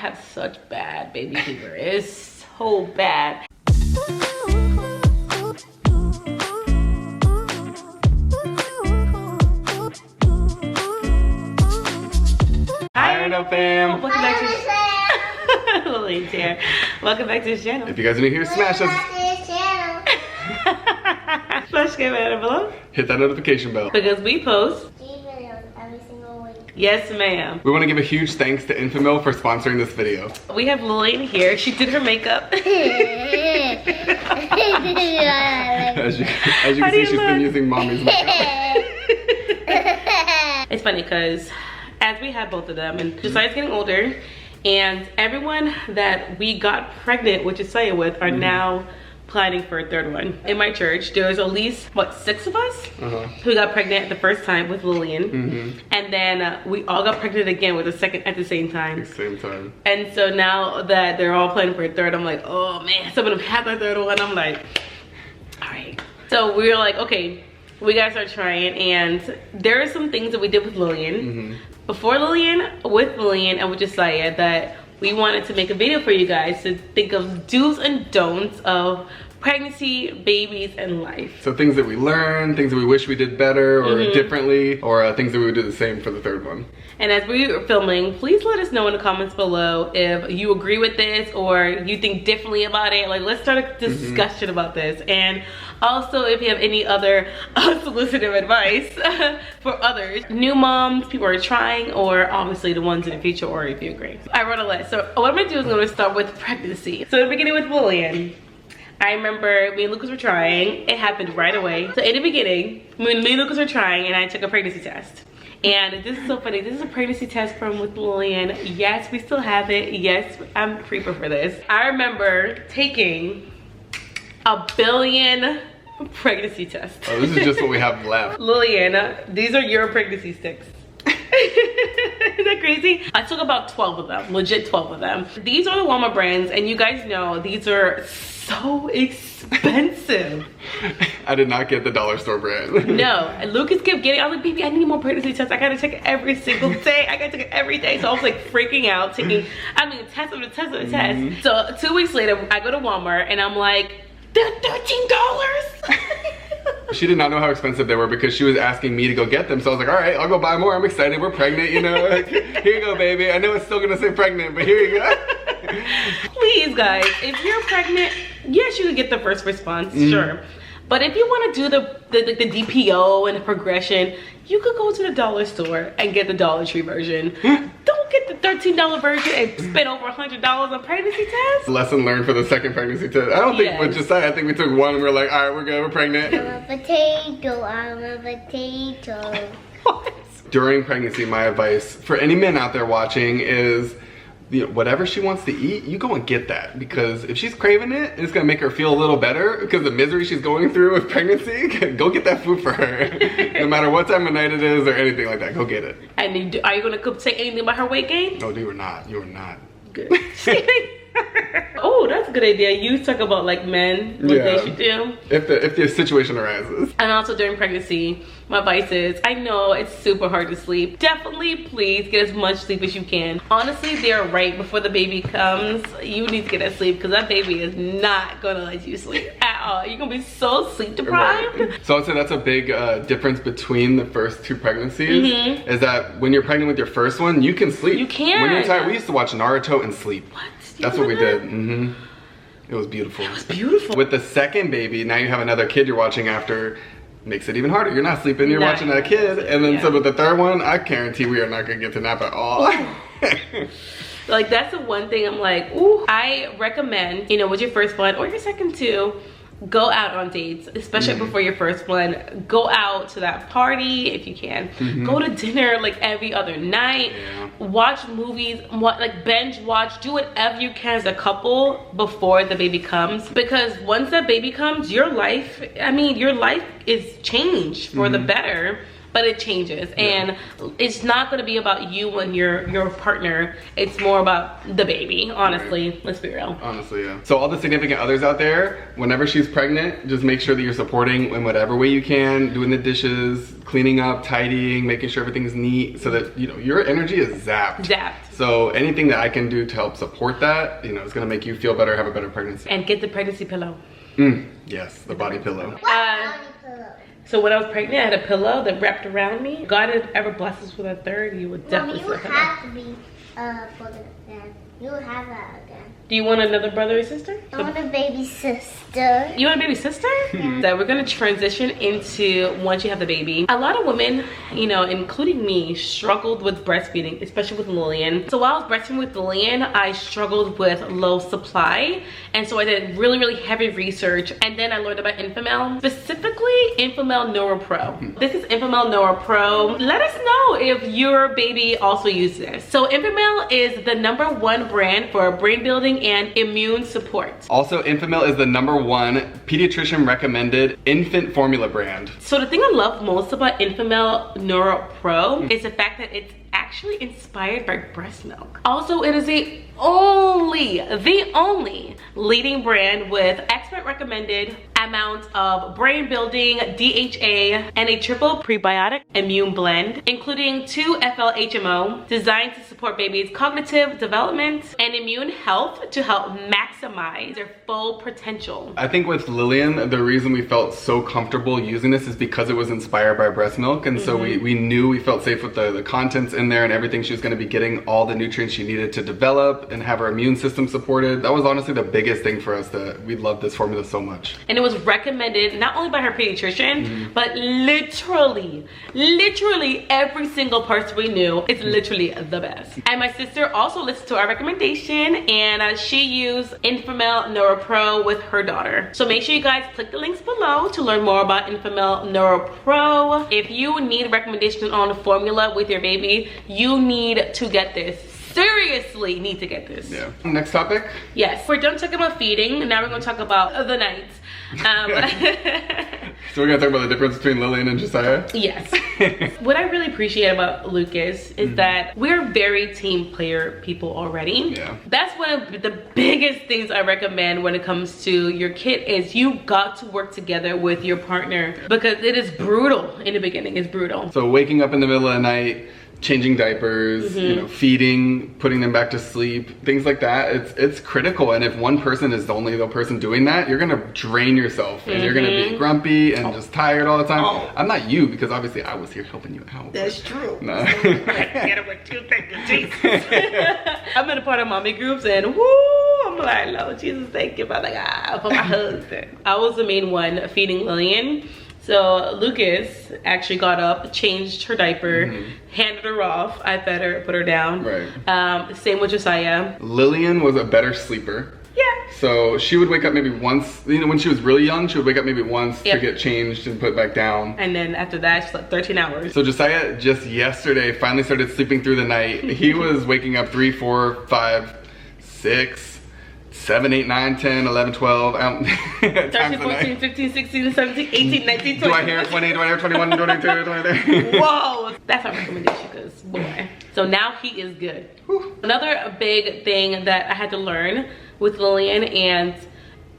have such bad baby fever. It's so bad. Hi, no fam. Welcome back to Lily's here. Welcome back to the channel. If you guys are new here, smash us. Smash the bell below. Hit that notification bell. Because we post every single week. Yes, ma'am. We want to give a huge thanks to Enfamil for sponsoring this video. We have Lillian here. She did her makeup. As you can see, she's been using mommy's makeup. It's funny because as we have both of them, and Josiah's getting older, and everyone that we got pregnant with Josiah with are now planning for a third one. In my church, there's at least, what, 6 of us who got pregnant the first time with Lillian. And then we all got pregnant again with a second at the same time. And so now that they're all planning for a third, I'm like, oh man, some of them have their third one. I'm like, all right. So we were like, okay, we gotta start trying. And there are some things that we did with Lillian, before Lillian, with Lillian, and with Josiah, that we wanted to make a video for you guys to think of do's and don'ts of pregnancy, babies, and life. So things that we learned, things that we wish we did better or differently, or things that we would do the same for the third one. And as we were filming, please let us know in the comments below if you agree with this or you think differently about it. Like, let's start a discussion about this. And also if you have any other unsolicited advice for others, new moms, people are trying, or obviously the ones in the future, or if you agree. I wrote a list. So what I'm gonna do is I'm gonna start with pregnancy. So in the beginning with Lillian, I remember me and Lucas were trying. It happened right away. So in the beginning, when me and Lucas were trying, and I took a pregnancy test. And this is so funny. This is a pregnancy test from with Lillian. Yes, we still have it. Yes, I'm a creeper for this. I remember taking a billion pregnancy tests. Oh, this is just what we have left. Lillian, these are your pregnancy sticks. Isn't that crazy? I took about 12 of them, legit 12 of them. These are the Walmart brands, and you guys know these are so expensive. I did not get the dollar store brand. No, and Lucas kept getting, I was like, baby, I need more pregnancy tests. I gotta take it every single day. I gotta take it every day. So I was like freaking out, taking, I mean, test after test after test. So 2 weeks later, I go to Walmart and I'm like, they're $13. She did not know how expensive they were because she was asking me to go get them. So I was like, all right, I'll go buy more. I'm excited. We're pregnant, you know. Like, here you go, baby. I know it's still gonna say pregnant, but here you go. Please, guys, if you're pregnant, yes, you can get the first response, sure. But if you want to do the DPO and the progression, you could go to the dollar store and get the Dollar Tree version. Don't get the $13 version and spend over $100 on pregnancy tests. Lesson learned for the second pregnancy test. I don't think with Josiah, I think we took one and we were like, all right, we're good, we're pregnant. I'm a potato, I'm a potato. What? During pregnancy, my advice for any men out there watching is, you know, whatever she wants to eat, you go and get that, because if she's craving it, it's gonna make her feel a little better because the misery she's going through with pregnancy. Go get that food for her. No matter what time of night it is or anything like that, go get it. And are you gonna say anything about her weight gain? No, you were not. You were not. Good. Oh, that's a good idea. You talk about like men, what they should do. If the situation arises. And also during pregnancy, my advice is, I know it's super hard to sleep. Definitely, please get as much sleep as you can. Honestly, they're right. Before the baby comes, you need to get that sleep because that baby is not gonna let you sleep at all. You're gonna be so sleep deprived. Right. So I'd say that's a big difference between the first 2 pregnancies. Is that when you're pregnant with your first one, you can sleep. You can. When you're tired, we used to watch Naruto and sleep. What? That's what we did. It was beautiful. It was beautiful. With the second baby, now you have another kid you're watching after. Makes it even harder. You're not sleeping, you're watching that kid. And then so with the third one, I guarantee we are not gonna get to nap at all. Like, that's the one thing I'm like, ooh, I recommend, you know, with your first one or your second too, go out on dates, especially before your first one. Go out to that party if you can. Go to dinner like every other night. Watch movies, like binge watch, do whatever you can as a couple before the baby comes, because once that baby comes, your life, I mean, your life is changed for the better. but it changes. And it's not going to be about you and your partner. It's more about the baby, honestly. Let's be real. Honestly, yeah. So all the significant others out there, whenever she's pregnant, just make sure that you're supporting in whatever way you can, doing the dishes, cleaning up, tidying, making sure everything's neat, so that, you know, your energy is zapped. So anything that I can do to help support that, you know, is gonna make you feel better, have a better pregnancy. And get the pregnancy pillow. Yes, the body pillow. Body pillow. So when I was pregnant, I had a pillow that wrapped around me. God had ever blessed us with a third, you would definitely you have to be for the you have that again. Do you want another brother or sister? I want a baby sister. You want a baby sister? Yeah. So we're gonna transition into once you have the baby. A lot of women, you know, including me, struggled with breastfeeding, especially with Lillian. So while I was breastfeeding with Lillian, I struggled with low supply. And so I did really, really heavy research. And then I learned about Enfamil, specifically Enfamil Neuro Pro. This is Enfamil Neuro Pro. Let us know if your baby also uses this. So Enfamil is the #1 brand for brain building and immune support. Also, Enfamil is the #1 pediatrician recommended infant formula brand. So the thing I love most about Enfamil Neuro Pro is the fact that it's actually inspired by breast milk. Also, it is the only leading brand with expert recommended amount of brain building DHA and a triple prebiotic immune blend, including 2 FLHMO, designed to support babies' cognitive development and immune health to help maximize their full potential. I think with Lillian, the reason we felt so comfortable using this is because it was inspired by breast milk, and so we knew, we felt safe with the contents in there and everything. She was going to be getting all the nutrients she needed to develop and have her immune system supported. That was honestly the biggest thing for us, that we loved this formula so much. And it was recommended not only by her pediatrician, but literally every single person we knew. It's literally the best. And my sister also listened to our recommendation, and she used Enfamil Neuro Pro with her daughter. So make sure you guys click the links below to learn more about Enfamil Neuro Pro. If you need recommendations on a formula with your baby, you need to get this. Seriously need to get this. Yeah. Next topic? Yes. We're done talking about feeding. Now we're going to talk about the nights. So we're going to talk about the difference between Lillian and Josiah? Yes. What I really appreciate about Lucas is that we're very team player people already. Yeah. That's one of the biggest things I recommend when it comes to your kid, is you got to work together with your partner, because it is brutal in the beginning. It's brutal. So waking up in the middle of the night, changing diapers, you know, feeding, putting them back to sleep, things like that. It's critical. And if one person is the only person doing that, you're gonna drain yourself and you're gonna be grumpy and just tired all the time. I'm not you, because obviously I was here helping you out. That's true. No. Get it with 2 fingers, Jesus. I'm in a part of mommy groups, and whoo, I'm like, Lord Jesus, thank you, Father God, for my husband. I was the main one feeding Lillian. So Lucas actually got up, changed her diaper, handed her off. I fed her, put her down. Right. Same with Josiah. Lillian was a better sleeper. Yeah. So she would wake up maybe once, you know, when she was really young, she would wake up maybe once to get changed and put back down. And then after that, she slept 13 hours. So Josiah just yesterday finally started sleeping through the night. He was waking up 3, 4, 5, 6, 7, 8, 9, 10, 11, 12. 13, 14, 15, 16, 17, 18, 19, 20. Do I hear 20? Do I hear 21, 22, 23? Whoa, that's our recommendation, because boy. So now he is good. Whew. Another big thing that I had to learn with Lillian, and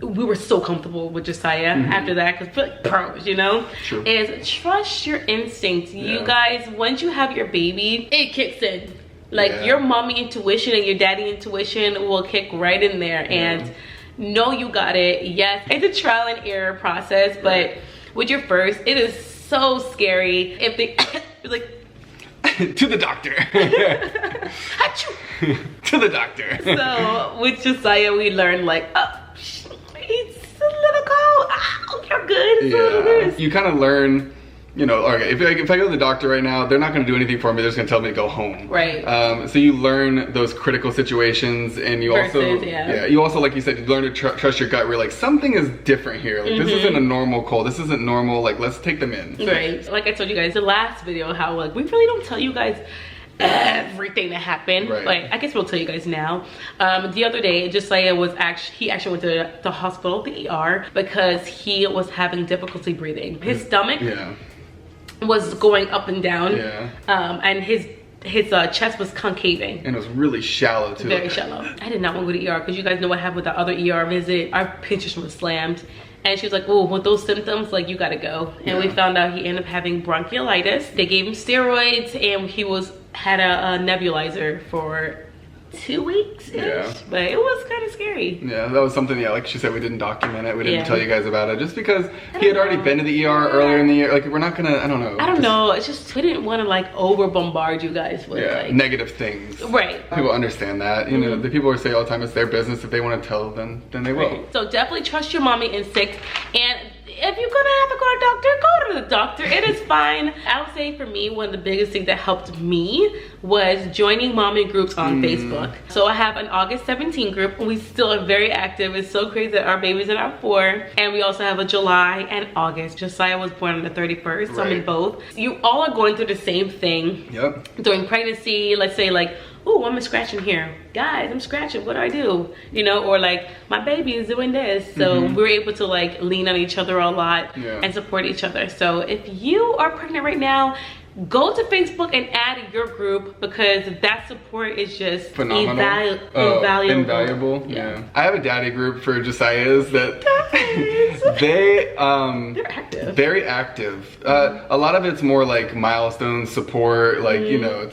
we were so comfortable with Josiah after that, because we're like pros, you know, is trust your instincts. You guys, once you have your baby, it kicks in. Like your mommy intuition and your daddy intuition will kick right in there, and know you got it. Yes, it's a trial and error process, but with your first, it is so scary. If they like to the doctor. To the doctor. So with Josiah, we learned like, oh, it's a little cold. Oh, you're good. Yeah. You kind of learn, you know, okay, if I go to the doctor right now, they're not going to do anything for me. They're just going to tell me to go home. Right. So you learn those critical situations, and you you also, like you said, you learn to trust your gut. Where like, something is different here. Like this isn't a normal cold. This isn't normal. Like, let's take them in. Right. Like I told you guys the last video, how like we really don't tell you guys everything that happened, but I guess we'll tell you guys now. The other day, Josiah was actually went to the hospital, the ER, because he was having difficulty breathing. His stomach was going up and down. Yeah. And his chest was concaving. And it was really shallow too. Very shallow. I did not want to go to ER because you guys know what happened with the other ER visit. Our pictures were slammed. And she was like, oh, with those symptoms, like, you gotta go. And we found out he ended up having bronchiolitis. They gave him steroids, and he had a nebulizer for 2 weeks-ish. Yeah. But it was kind of scary. Yeah, that was something, like she said, we didn't document it. We didn't tell you guys about it. Just because he had already been to the ER earlier in the year. Like, we're not gonna, I don't know. It's just, we didn't want to, like, over bombard you guys with, like, negative things. Right. People understand that. You know, the people who say all the time it's their business. If they want to tell, then they will. Right. So definitely trust your mommy instincts. And if you're gonna have to go to the doctor, go to the doctor. It is fine. I would say for me, one of the biggest things that helped me was joining mommy groups on Facebook. So I have an August 17 group, and we still are very active. It's so crazy that our babies are now 4. And we also have a July and August. Josiah was born on the 31st, so I'm in both. You all are going through the same thing. Yep. During pregnancy, let's say like, oh, I'm scratching here. Guys, I'm scratching, what do I do? You know, or like, my baby is doing this. So we're able to like lean on each other a lot and support each other. So if you are pregnant right now, go to Facebook and add your group, because that support is just phenomenal. Invaluable. Yeah. I have a daddy group for Josiah's that they're active. Very active. A lot of it's more like milestone support, like you know,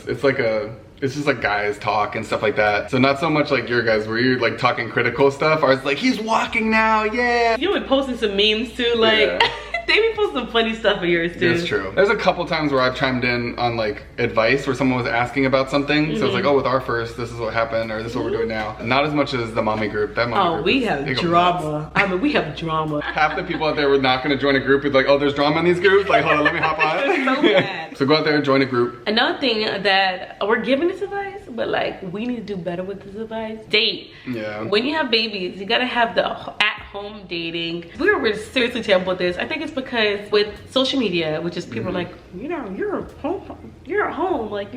it's just like guys talk and stuff like that. So not so much like your guys where you're like talking critical stuff, or it's like, he's walking now, yeah. You been posting some memes too, like they be posting some funny stuff of yours too. That's true. There's a couple times where I've chimed in on like advice where someone was asking about something. So it's like, oh, with our first, this is what happened, or this is what we're doing now. Not as much as the mommy group. That mommy group we have drama. I mean, we have drama. Half the people out there were not gonna join a group with like, oh, there's drama in these groups. Like, hold on, let me hop on. So bad. So go out there and join a group. Another thing that we're giving this advice, but like we need to do better with this advice. Date. Yeah. When you have babies, you gotta have the at-home dating. We were seriously terrible with this. I think it's because with social media, which is people are like, you know, you're at home, like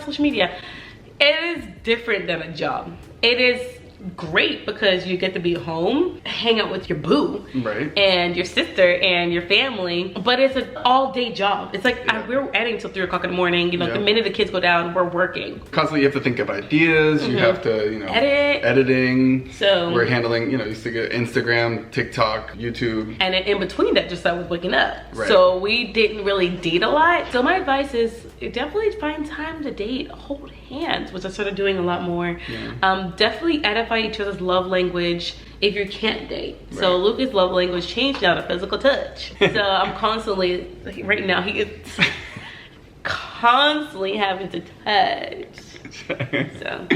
social media. It is different than a job. It is great because you get to be home, hang out with your boo and your sister and your family, but it's an all-day job. It's like we're editing till 3 o'clock in the morning. You know, the minute the kids go down, we're working. Constantly, you have to think of ideas. You have to, you know, editing. So we're handling, you know, used to get Instagram, TikTok, YouTube, and in between that, just I was waking up. So we didn't really date a lot. So my advice is definitely find time to date, hold hands, which I started doing a lot more. Definitely edify each other's love language if you can't date. So Lucas' love language changed now to physical touch. So I'm constantly, like, right now he is constantly having to touch. So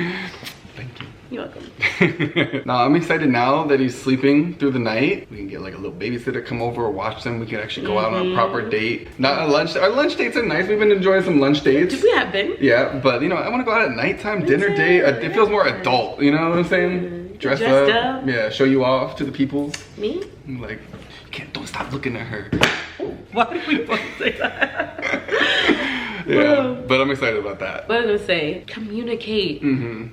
thank you. You're welcome. No, I'm excited now that he's sleeping through the night. We can get like a little babysitter come over, watch them. We can actually go out on a proper date. Not a lunch. Our lunch dates are nice. We've been enjoying some lunch dates. We have been. Yeah, but you know, I want to go out at nighttime, dinner date. It feels more adult. You know what I'm saying? Dressed up. Yeah, show you off to the people. Me? I'm like, don't stop looking at her. Why did we both say that? Yeah, but I'm excited about that. What was I gonna say? Communicate.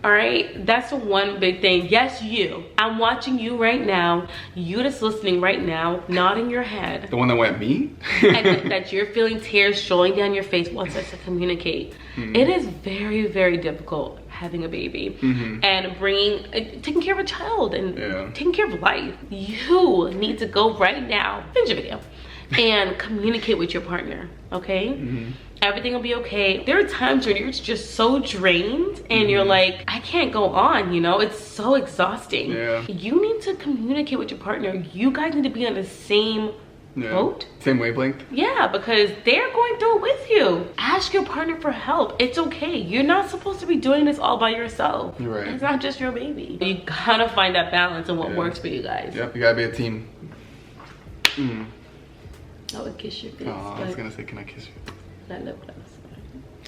All right, that's the one big thing. Yes, you. I'm watching you right now. You that's listening right now, nodding your head. The one that went me? And that you're feeling tears showing down your face wants us to communicate. It is very, very difficult having a baby and taking care of a child and taking care of life. You need to go right now, finish your video, and communicate with your partner, okay? Everything will be okay. There are times when you're just so drained and you're like, I can't go on, you know? It's so exhausting. You need to communicate with your partner. You guys need to be on the same boat. Same wavelength. Yeah, because they're going through it with you. Ask your partner for help. It's okay. You're not supposed to be doing this all by yourself. Right. It's not just your baby. You gotta find that balance and what works for you guys. Yep, you gotta be a team. I would kiss your face. Oh, I was gonna say, can I kiss you? That lip gloss.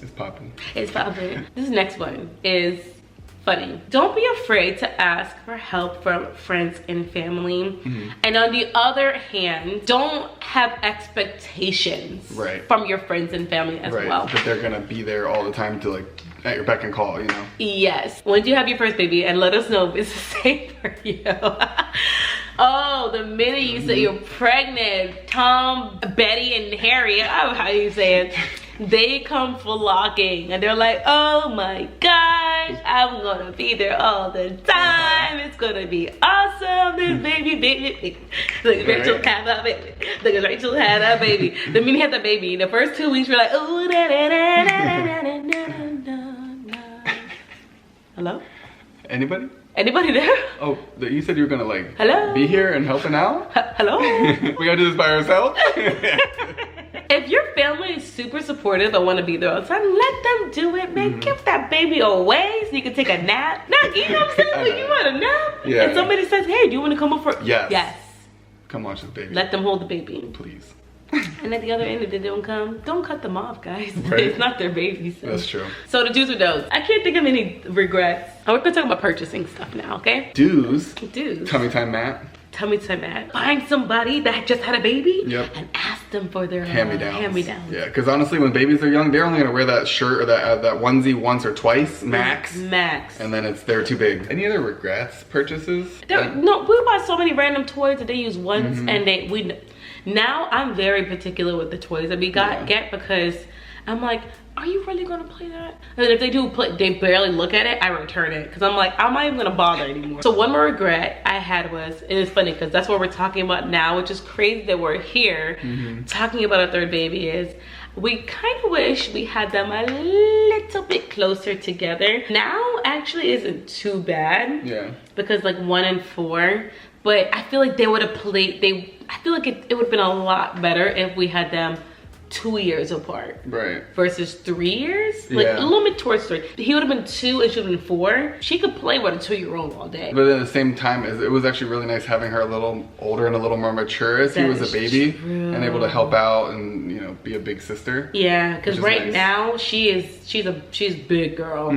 It's popping. It's popping. This next one is funny. Don't be afraid to ask for help from friends and family. And on the other hand, don't have expectations from your friends and family as well. That they're gonna be there all the time to like at your beck and call, you know? Yes. When do you have your first baby? And let us know if it's the same for you. Oh, the minute you say you're pregnant, Tom, Betty, and Harry, I don't know how you say it, they come flocking and they're like, oh my gosh, I'm gonna be there all the time. It's gonna be awesome. This baby. Look at Rachel had a baby. Look at Rachel had a baby. The minute had the baby, the first 2 weeks we're like, oh, da, da, da, da, da, da, da, da. Hello? Anybody? Anybody there? Oh, you said you were gonna like Hello? be here and helping out? Hello? We gotta do this by ourselves? If your family is super supportive and want to be there all the time, let them do it, man. Give that baby away so you can take a nap. You know what I'm saying? When you want a nap, yeah. And somebody says, hey, do you want to come over? Yes. Yes. Come watch this baby. Let them hold the baby. Please. And at the other end, if they don't come, don't cut them off, guys. Right. It's not their baby. So. That's true. So the do's or don'ts. I can't think of any regrets. We're going to talk about purchasing stuff now, okay? Do's. Do's. Tummy time Matt. Tummy time Matt. Find somebody that just had a baby. Yep. And ask them for their hand-me-downs. Hand-me-downs. Yeah, because honestly, when babies are young, they're only gonna wear that shirt or that onesie once or twice, max. Max. And then they're too big. Any other regrets? Purchases? No, we bought so many random toys that they use once, and now I'm very particular with the toys that we get because I'm like, are you really gonna play that? And if they do play, they barely look at it, I return it because I'm like, I'm not even gonna bother anymore. So one more regret I had was, and it's funny because that's what we're talking about now, which is crazy that we're here talking about a third baby, is we kind of wish we had them a little bit closer together. Now actually isn't too bad. Yeah. Because like 1 and 4, but I feel like they would have played, I feel like it would have been a lot better if we had them 2 years apart. Right. Versus 3 years? Like a little bit towards 3. He would have been 2 and she would have been 4. She could play with a 2-year-old all day. But at the same time, it was actually really nice having her a little older and a a more mature as he was a baby. True. And able to help out and, you know, be a big sister. Yeah, because right now she's a big girl.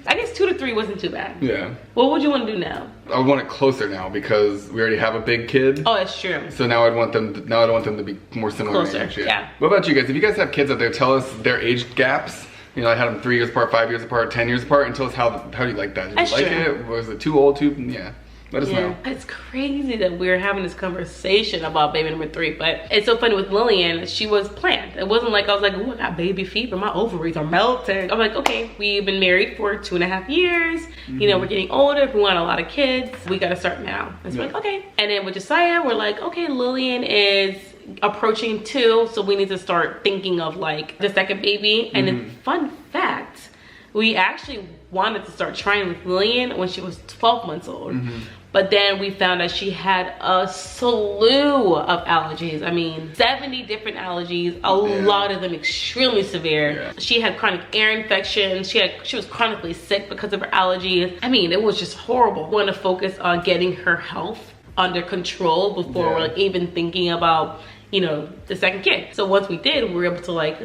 I guess 2 to 3 wasn't too bad. Yeah. What would you want to do now? I would want it closer now because we already have a big kid. Oh, that's true. So now I want them to be more similar closer, in age. Yeah. What about you guys? If you guys have kids out there, tell us their age gaps. You know, I had them 3 years apart, 5 years apart, 10 years apart, and tell us how do you like that? Did you like it? Was it too old? Yeah. Let us know. It's crazy that we're having this conversation about baby number 3, but it's so funny with Lillian, she was planned. It wasn't like I was like, oh, I got baby fever, my ovaries are melting. I'm like, okay, we've been married for 2.5 years. You know, we're getting older. If we want a lot of kids, we gotta start now. It's like, okay. And then with Josiah, we're like, okay, Lillian is approaching 2, so we need to start thinking of like the second baby. And then fun fact, we actually wanted to start trying with Lillian when she was 12 months old. But then we found that she had a slew of allergies. I mean, 70 different allergies, a lot of them extremely severe. She had chronic ear infections. She was chronically sick because of her allergies. I mean, it was just horrible. We want to focus on getting her health under control before we're like even thinking about, you know, the second kid. So once we did, we were able to like,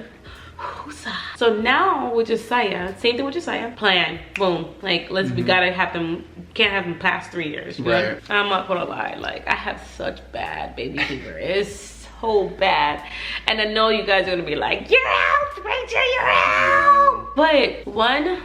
so now with Josiah, same thing with Josiah, plan, boom, like we gotta have them, can't have them past 3 years. Right. I'm not gonna lie, like I have such bad baby fever. It's so bad. And I know you guys are gonna be like, you're out, Rachel, you're out. But one,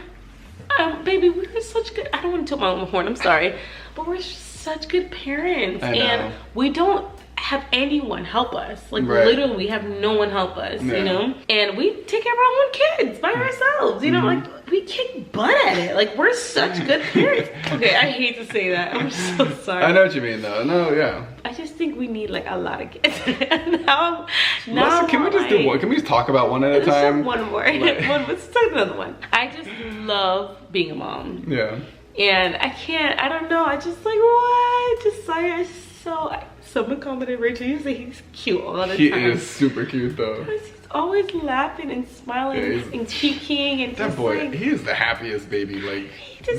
baby, we're such good, I don't want to toot my own horn, I'm sorry, but we're such good parents. And we don't have anyone help us. Like literally we have no one help us, you know? And we take care of our own kids by ourselves, you know? Like we kick butt at it. Like we're such good parents. Okay, I hate to say that. I'm so sorry. I know what you mean though. No, yeah. I just think we need like a lot of kids. now can we just do one? Can we just talk about one at a time? One more. Let's talk another one. I just love being a mom. Yeah. And I don't know. I just like, what? Josiah is someone commented, Rachel, you say he's cute all the time. He is super cute though. Because he's always laughing and smiling and cheeking and that just boy, like, he is the happiest baby. Like,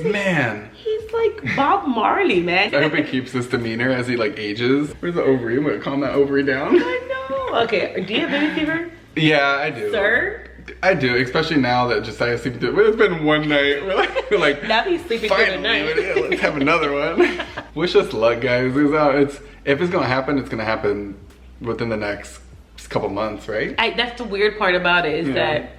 man. He's like Bob Marley, man. I hope he keeps this demeanor as he like ages. Where's the ovary? I'm gonna calm that ovary down. I know. Okay, do you have baby fever? Yeah, I do. Sir? I do, especially now that Josiah's sleeping through. It's been one night. We're like now he's sleeping through the night. Yeah, let's have another one. Wish us luck, guys. If it's gonna happen, it's gonna happen within the next couple months, right? That's the weird part about it is that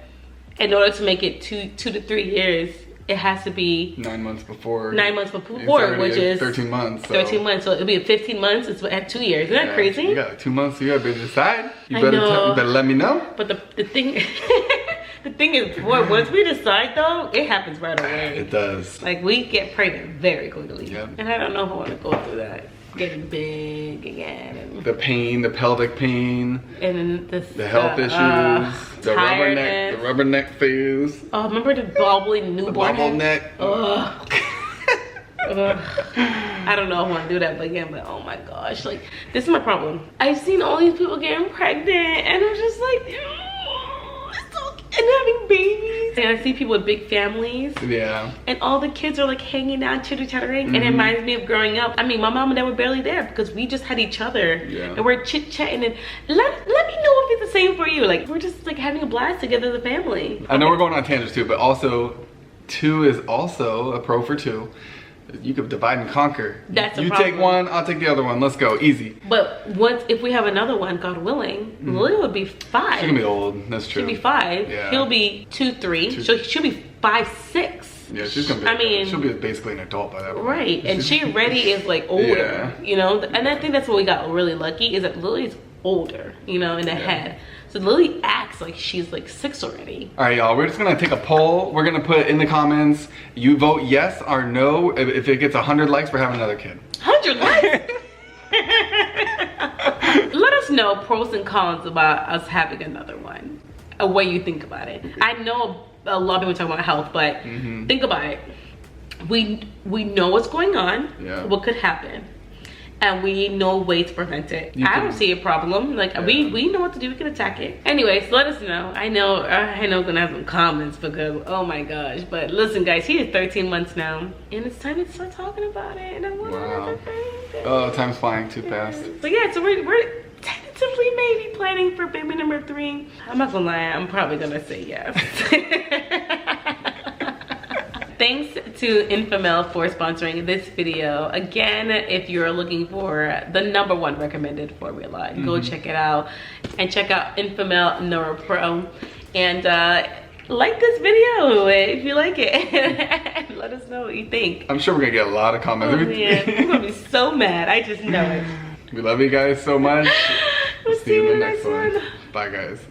in order to make it two to 3 years, it has to be 9 months before. 9 months before, which is 13 months. So. 13 months, so it'll be 15 months. It's at 2 years. Isn't that crazy? You got 2 months. You gotta decide. You I better know. you better let me know. But the thing, the thing is, boy, once we decide though, it happens right away. It does. Like we get pregnant very quickly, Yep. and I don't know if I want to go through that. Getting big again, and The pain, the pelvic pain, then the health issues, the rubberneck phase. Oh, remember the bobbly newborn? The bobbleneck. Ugh. Ugh. I don't know if I want to do that, but again, but oh my gosh, like this is my problem. I've seen all these people getting pregnant, and I'm just like, it's so, and having babies. And I see people with big families. Yeah. And all the kids are like hanging out, chitter-chattering, and it reminds me of growing up. I mean, my mom and dad were barely there because we just had each other, and we're chit-chatting. And let me know if it's the same for you. Like we're just like having a blast together as a family. I know we're going on tangents too, but also 2 is also a pro for 2. You could divide and conquer. That's a you problem. take one, I'll take the other one. Let's go, easy. But if we have another one, God willing, Lily would be 5. She's gonna be old. That's true. She'll be 5. Yeah. He'll be 2, 3. She'll be 5, 6. Yeah, she's gonna be. I mean, she'll be basically an adult by that point. Right, and she already is like older. You know, and I think that's what we got really lucky is that Lily's older. You know, in the head. So Lily acts like she's like 6 already. All right, y'all, we're just gonna take a poll. We're gonna put in the comments, you vote yes or no if it gets 100 likes for having another kid. 100 likes? Let us know pros and cons about us having another one. A way you think about it. I know a lot of people talk about health, but think about it. We know what's going on, what could happen. And we know ways to prevent it. I don't see a problem. Like we know what to do. We can attack it. Anyways, let us know. I know I'm gonna have some comments because oh my gosh. But listen, guys, he is 13 months now, and it's time to start talking about it. And I want another baby. Oh, time's flying too fast. But yeah, so we're tentatively maybe planning for baby number 3. I'm not gonna lie. I'm probably gonna say yes. Thanks to Enfamil for sponsoring this video. Again, if you're looking for the #1 recommended formula, go check it out. And check out Enfamil NeuroPro. And like this video if you like it. Let us know what you think. I'm sure we're gonna get a lot of comments. Oh man, I'm gonna be so mad. I just know it. We love you guys so much. We'll see you in the next one. Bye guys.